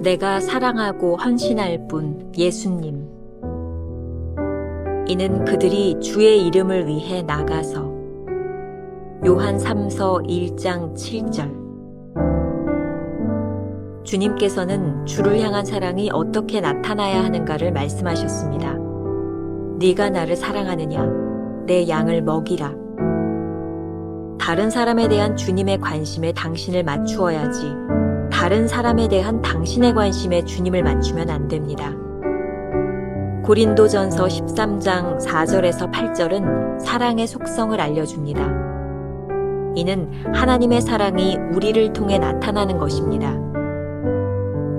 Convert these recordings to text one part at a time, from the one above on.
내가 사랑하고 헌신할 분 예수님. 이는 그들이 주의 이름을 위해 나가서. 요한 3서 1장 7절. 주님께서는 주를 향한 사랑이 어떻게 나타나야 하는가를 말씀하셨습니다. 네가 나를 사랑하느냐? 내 양을 먹이라. 다른 사람에 대한 주님의 관심에 당신을 맞추어야지 다른 사람에 대한 당신의 관심에 주님을 맞추면 안 됩니다. 고린도전서 13장 4절에서 8절은 사랑의 속성을 알려줍니다. 이는 하나님의 사랑이 우리를 통해 나타나는 것입니다.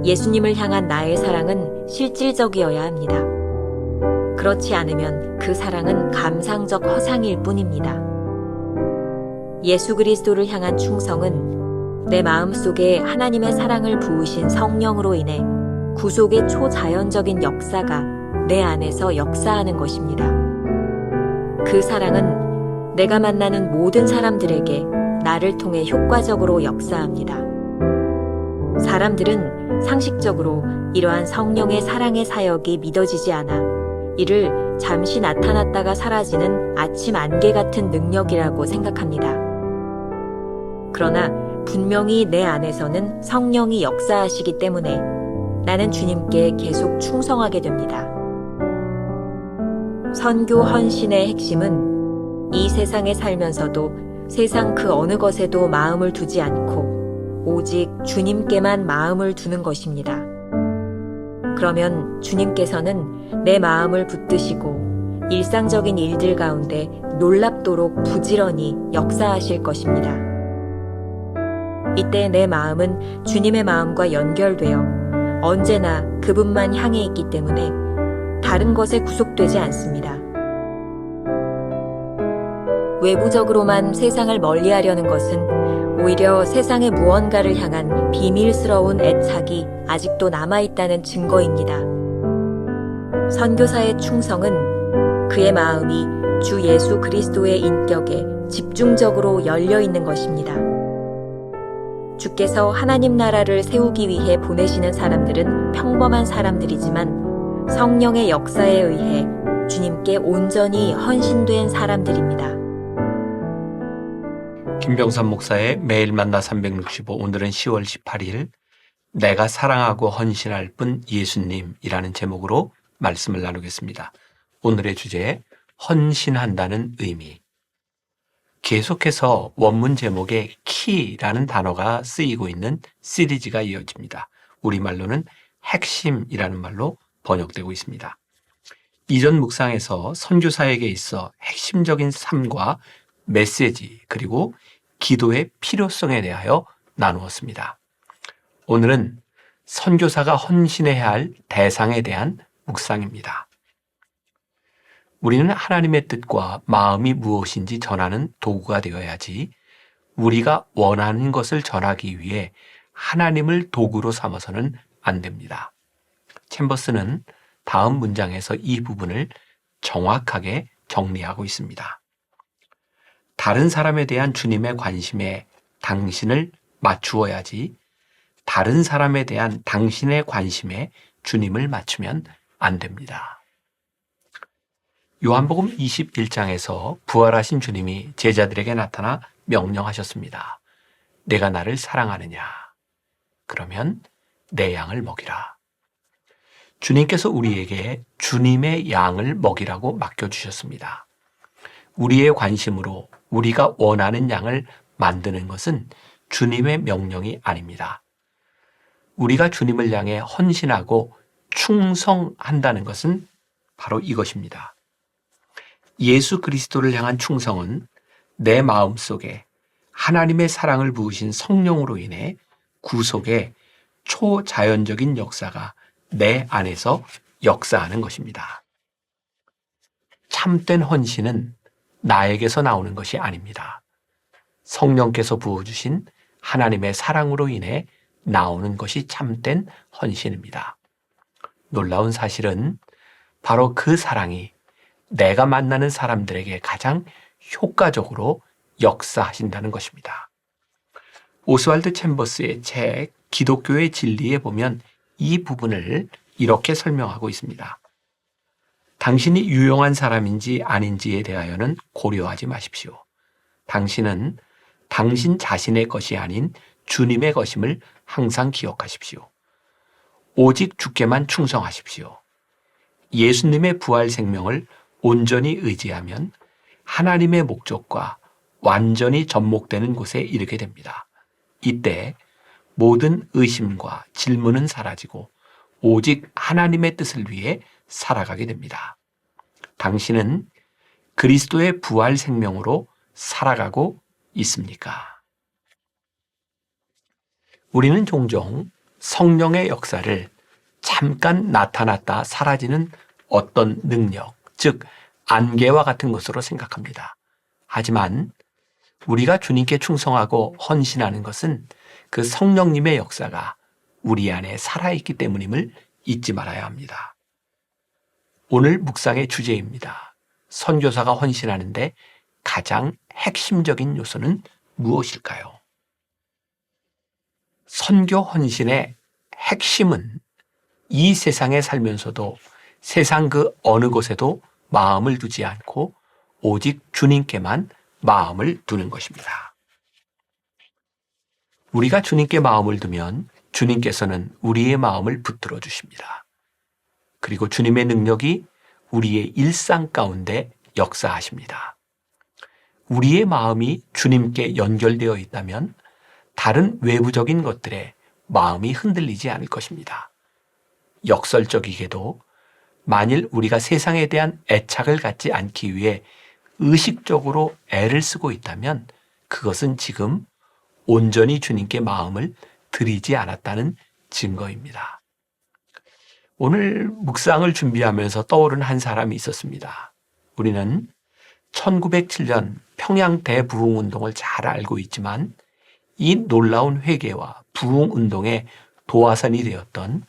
예수님을 향한 나의 사랑은 실질적이어야 합니다. 그렇지 않으면 그 사랑은 감상적 허상일 뿐입니다. 예수 그리스도를 향한 충성은 내 마음속에 하나님의 사랑을 부으신 성령으로 인해 구속의 초자연적인 역사가 내 안에서 역사하는 것입니다. 그 사랑은 내가 만나는 모든 사람들에게 나를 통해 효과적으로 역사합니다. 사람들은 상식적으로 이러한 성령의 사랑의 사역이 믿어지지 않아 이를 잠시 나타났다가 사라지는 아침 안개 같은 능력이라고 생각합니다. 그러나 분명히 내 안에서는 성령이 역사하시기 때문에 나는 주님께 계속 충성하게 됩니다. 선교 헌신의 핵심은 이 세상에 살면서도 세상 그 어느 것에도 마음을 두지 않고 오직 주님께만 마음을 두는 것입니다. 그러면 주님께서는 내 마음을 붙드시고 일상적인 일들 가운데 놀랍도록 부지런히 역사하실 것입니다. 이때 내 마음은 주님의 마음과 연결되어 언제나 그분만 향해 있기 때문에 다른 것에 구속되지 않습니다. 외부적으로만 세상을 멀리하려는 것은 오히려 세상의 무언가를 향한 비밀스러운 애착이 아직도 남아있다는 증거입니다. 선교사의 충성은 그의 마음이 주 예수 그리스도의 인격에 집중적으로 열려 있는 것입니다. 주께서 하나님 나라를 세우기 위해 보내시는 사람들은 평범한 사람들이지만 성령의 역사에 의해 주님께 온전히 헌신된 사람들입니다. 김병삼 목사의 매일 만나 365, 오늘은 10월 18일 내가 사랑하고 헌신할 분 예수님이라는 제목으로 말씀을 나누겠습니다. 오늘의 주제, 헌신한다는 의미. 계속해서 원문 제목에 키라는 단어가 쓰이고 있는 시리즈가 이어집니다. 우리말로는 핵심이라는 말로 번역되고 있습니다. 이전 묵상에서 선교사에게 있어 핵심적인 삶과 메시지 그리고 기도의 필요성에 대하여 나누었습니다. 오늘은 선교사가 헌신해야 할 대상에 대한 묵상입니다. 우리는 하나님의 뜻과 마음이 무엇인지 전하는 도구가 되어야지 우리가 원하는 것을 전하기 위해 하나님을 도구로 삼아서는 안 됩니다. 챔버스는 다음 문장에서 이 부분을 정확하게 정리하고 있습니다. 다른 사람에 대한 주님의 관심에 당신을 맞추어야지 다른 사람에 대한 당신의 관심에 주님을 맞추면 안 됩니다. 요한복음 21장에서 부활하신 주님이 제자들에게 나타나 명령하셨습니다. 내가 나를 사랑하느냐? 그러면 내 양을 먹이라. 주님께서 우리에게 주님의 양을 먹이라고 맡겨주셨습니다. 우리의 관심으로 우리가 원하는 양을 만드는 것은 주님의 명령이 아닙니다. 우리가 주님을 향해 헌신하고 충성한다는 것은 바로 이것입니다. 예수 그리스도를 향한 충성은 내 마음속에 하나님의 사랑을 부으신 성령으로 인해 구속의 초자연적인 역사가 내 안에서 역사하는 것입니다. 참된 헌신은 나에게서 나오는 것이 아닙니다. 성령께서 부어주신 하나님의 사랑으로 인해 나오는 것이 참된 헌신입니다. 놀라운 사실은 바로 그 사랑이 내가 만나는 사람들에게 가장 효과적으로 역사하신다는 것입니다. 오스왈드 챔버스의 책 기독교의 진리에 보면 이 부분을 이렇게 설명하고 있습니다. 당신이 유용한 사람인지 아닌지에 대하여는 고려하지 마십시오. 당신은 당신 자신의 것이 아닌 주님의 것임을 항상 기억하십시오. 오직 주께만 충성하십시오. 예수님의 부활 생명을 온전히 의지하면 하나님의 목적과 완전히 접목되는 곳에 이르게 됩니다. 이때 모든 의심과 질문은 사라지고 오직 하나님의 뜻을 위해 살아가게 됩니다. 당신은 그리스도의 부활 생명으로 살아가고 있습니까? 우리는 종종 성령의 역사를 잠깐 나타났다 사라지는 어떤 능력, 즉 안개와 같은 것으로 생각합니다. 하지만 우리가 주님께 충성하고 헌신하는 것은 그 성령님의 역사가 우리 안에 살아있기 때문임을 잊지 말아야 합니다. 오늘 묵상의 주제입니다. 선교사가 헌신하는데 가장 핵심적인 요소는 무엇일까요? 선교 헌신의 핵심은 이 세상에 살면서도 세상 그 어느 곳에도 마음을 두지 않고 오직 주님께만 마음을 두는 것입니다. 우리가 주님께 마음을 두면 주님께서는 우리의 마음을 붙들어 주십니다. 그리고 주님의 능력이 우리의 일상 가운데 역사하십니다. 우리의 마음이 주님께 연결되어 있다면 다른 외부적인 것들에 마음이 흔들리지 않을 것입니다. 역설적이게도 만일 우리가 세상에 대한 애착을 갖지 않기 위해 의식적으로 애를 쓰고 있다면 그것은 지금 온전히 주님께 마음을 드리지 않았다는 증거입니다. 오늘 묵상을 준비하면서 떠오른 한 사람이 있었습니다. 우리는 1907년 평양 대부흥운동을 잘 알고 있지만 이 놀라운 회개와 부흥운동의 도화선이 되었던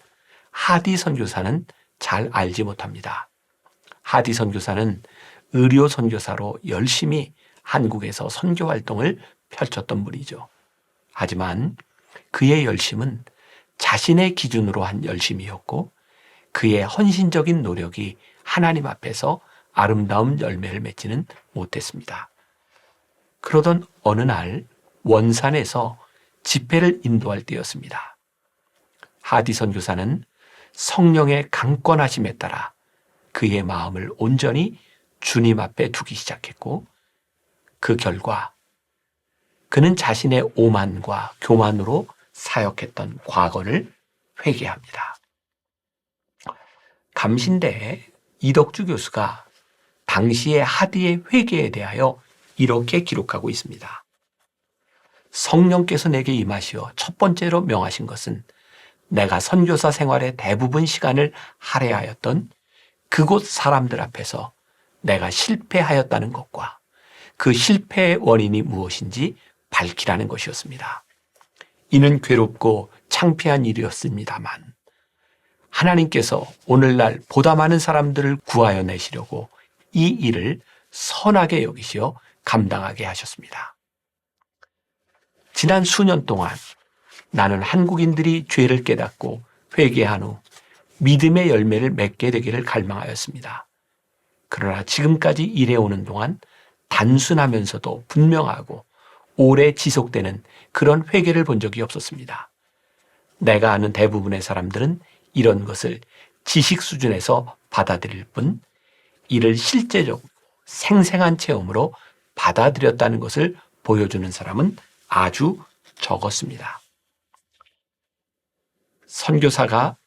하디 선교사는 잘 알지 못합니다. 하디 선교사는 의료 선교사로 열심히 한국에서 선교 활동을 펼쳤던 분이죠. 하지만 그의 열심은 자신의 기준으로 한 열심이었고 그의 헌신적인 노력이 하나님 앞에서 아름다운 열매를 맺지는 못했습니다. 그러던 어느 날 원산에서 집회를 인도할 때였습니다. 하디 선교사는 성령의 강권하심에 따라 그의 마음을 온전히 주님 앞에 두기 시작했고 그 결과 그는 자신의 오만과 교만으로 사역했던 과거를 회개합니다. 감신대 이덕주 교수가 당시의 하디의 회개에 대하여 이렇게 기록하고 있습니다. 성령께서 내게 임하시어 첫 번째로 명하신 것은 내가 선교사 생활의 대부분 시간을 할애하였던 그곳 사람들 앞에서 내가 실패하였다는 것과 그 실패의 원인이 무엇인지 밝히라는 것이었습니다. 이는 괴롭고 창피한 일이었습니다만 하나님께서 오늘날 보다 많은 사람들을 구하여 내시려고 이 일을 선하게 여기시어 감당하게 하셨습니다. 지난 수년 동안 나는 한국인들이 죄를 깨닫고 회개한 후 믿음의 열매를 맺게 되기를 갈망하였습니다. 그러나 지금까지 일해오는 동안 단순하면서도 분명하고 오래 지속되는 그런 회개를 본 적이 없었습니다. 내가 아는 대부분의 사람들은 이런 것을 지식 수준에서 받아들일 뿐 이를 실제적으로 생생한 체험으로 받아들였다는 것을 보여주는 사람은 아주 적었습니다. 선교사가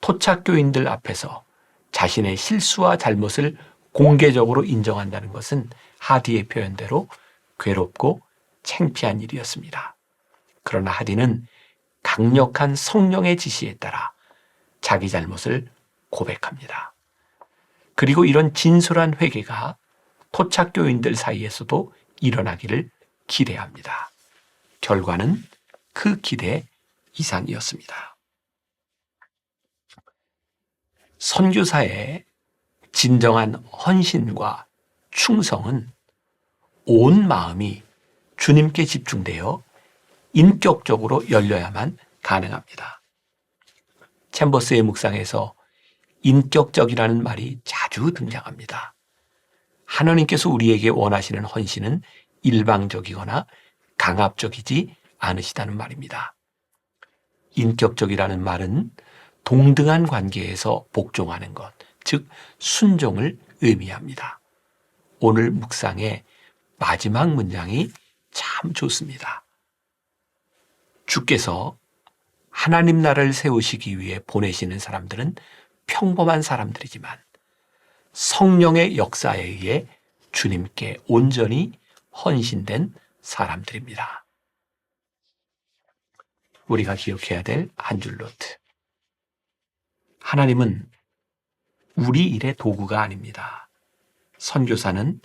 토착교인들 앞에서 자신의 실수와 잘못을 공개적으로 인정한다는 것은 하디의 표현대로 괴롭고 창피한 일이었습니다. 그러나 하디는 강력한 성령의 지시에 따라 자기 잘못을 고백합니다. 그리고 이런 진솔한 회개가 토착교인들 사이에서도 일어나기를 기대합니다. 결과는 그 기대 이상이었습니다. 선교사의 진정한 헌신과 충성은 온 마음이 주님께 집중되어 인격적으로 열려야만 가능합니다. 챔버스의 묵상에서 인격적이라는 말이 자주 등장합니다. 하나님께서 우리에게 원하시는 헌신은 일방적이거나 강압적이지 않으시다는 말입니다. 인격적이라는 말은 동등한 관계에서 복종하는 것, 즉 순종을 의미합니다. 오늘 묵상의 마지막 문장이 참 좋습니다. 주께서 하나님 나라를 세우시기 위해 보내시는 사람들은 평범한 사람들이지만 성령의 역사에 의해 주님께 온전히 헌신된 사람들입니다. 우리가 기억해야 될 한 줄 노트. 하나님은 우리 일의 도구가 아닙니다. 선교사는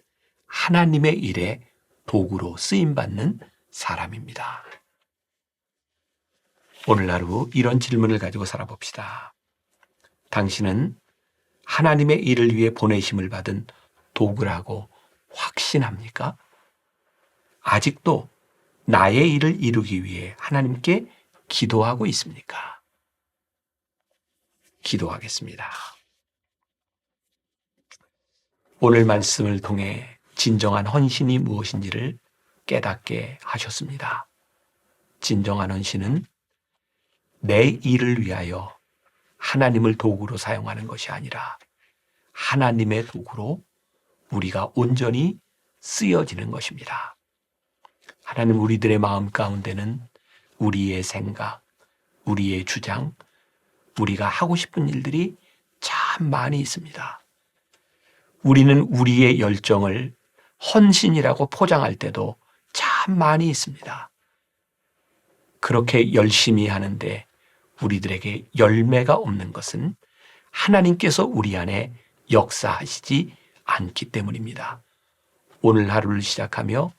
하나님의 일에 도구로 쓰임받는 사람입니다. 오늘 하루 이런 질문을 가지고 살아봅시다. 당신은 하나님의 일을 위해 보내심을 받은 도구라고 확신합니까? 아직도 나의 일을 이루기 위해 하나님께 기도하고 있습니까? 기도하겠습니다. 오늘 말씀을 통해 진정한 헌신이 무엇인지를 깨닫게 하셨습니다. 진정한 헌신은 내 일을 위하여 하나님을 도구로 사용하는 것이 아니라 하나님의 도구로 우리가 온전히 쓰여지는 것입니다. 하나님, 우리들의 마음 가운데는 우리의 생각, 우리의 주장, 우리가 하고 싶은 일들이 참 많이 있습니다. 우리는 우리의 열정을 헌신이라고 포장할 때도 참 많이 있습니다. 그렇게 열심히 하는데 우리들에게 열매가 없는 것은 하나님께서 우리 안에 역사하시지 않기 때문입니다. 오늘 하루를 시작하며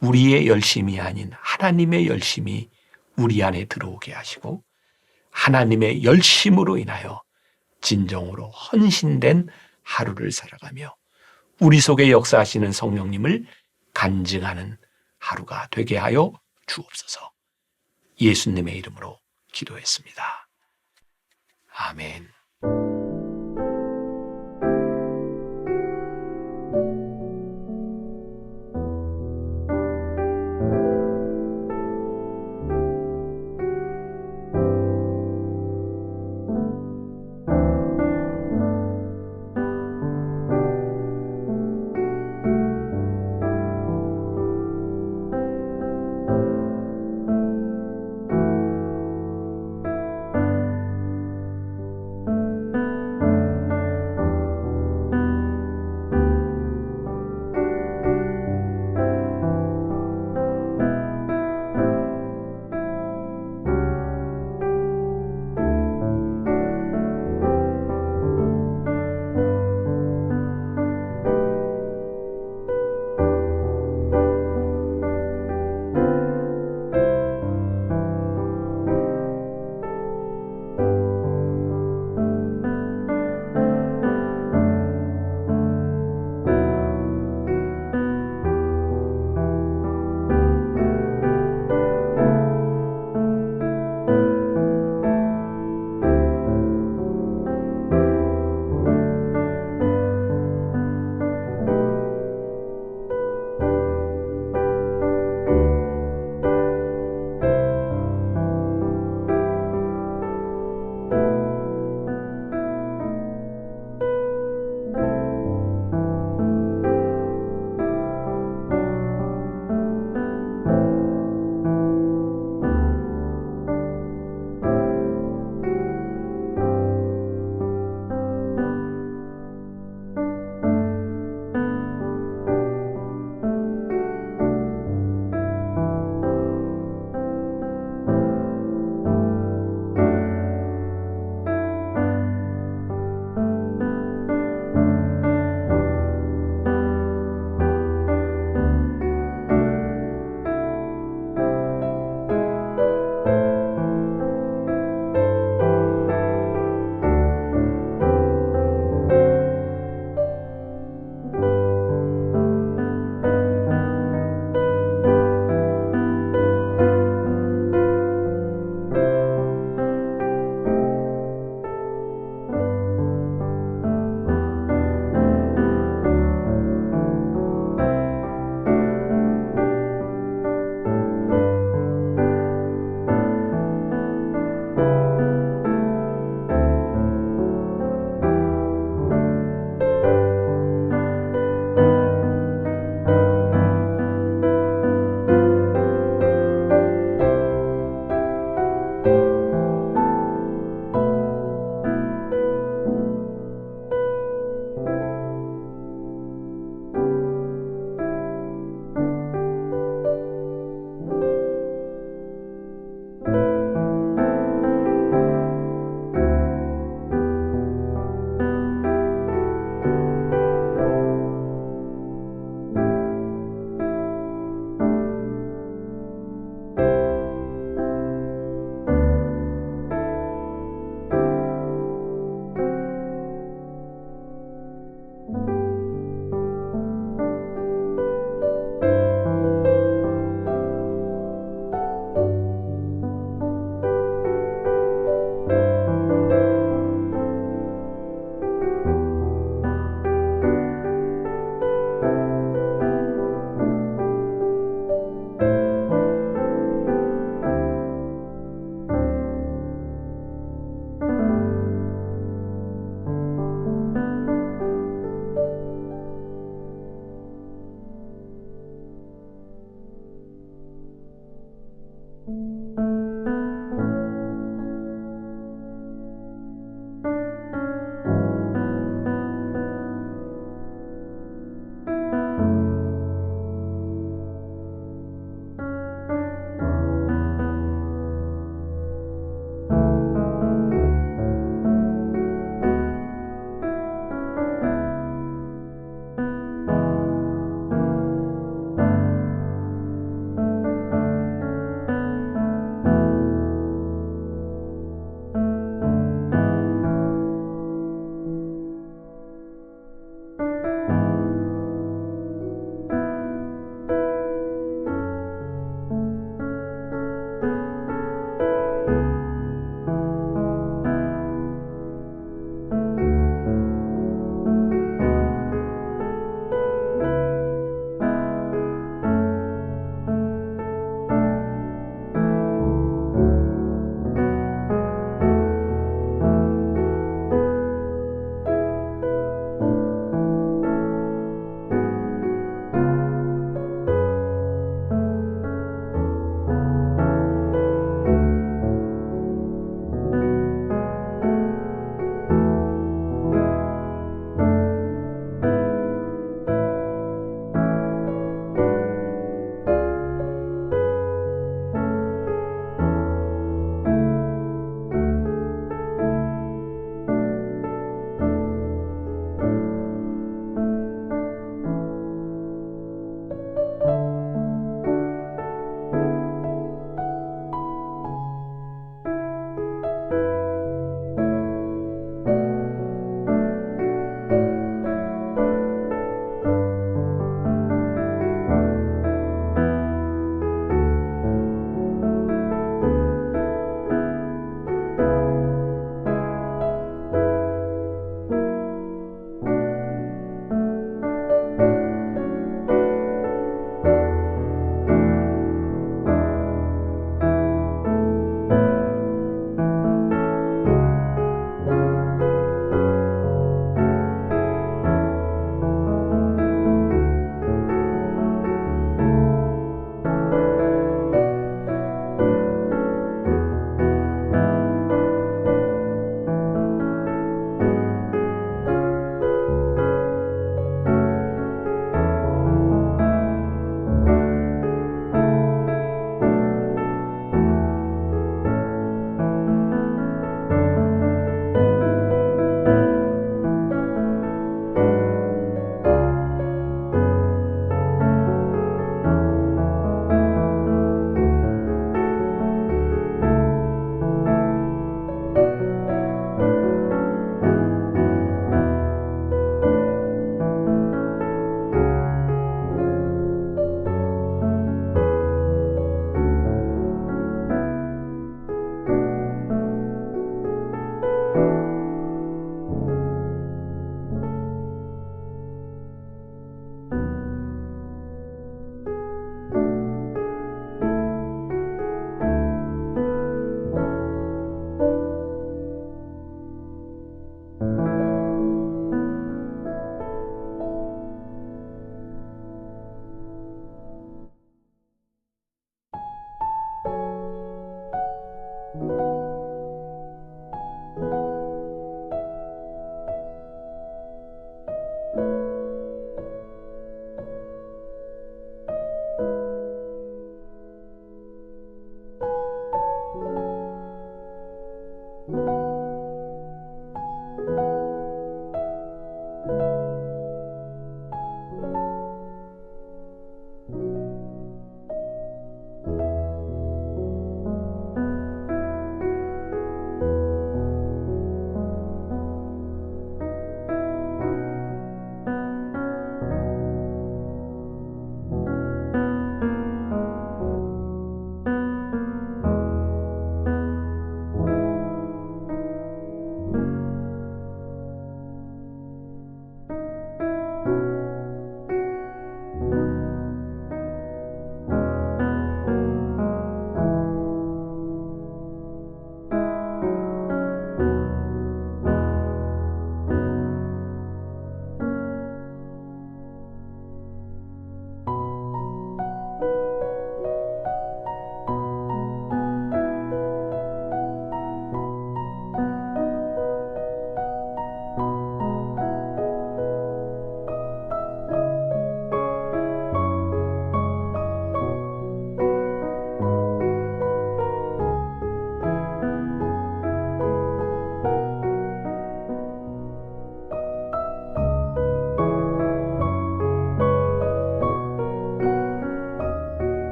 우리의 열심이 아닌 하나님의 열심이 우리 안에 들어오게 하시고 하나님의 열심으로 인하여 진정으로 헌신된 하루를 살아가며 우리 속에 역사하시는 성령님을 간증하는 하루가 되게 하여 주옵소서. 예수님의 이름으로 기도했습니다. 아멘.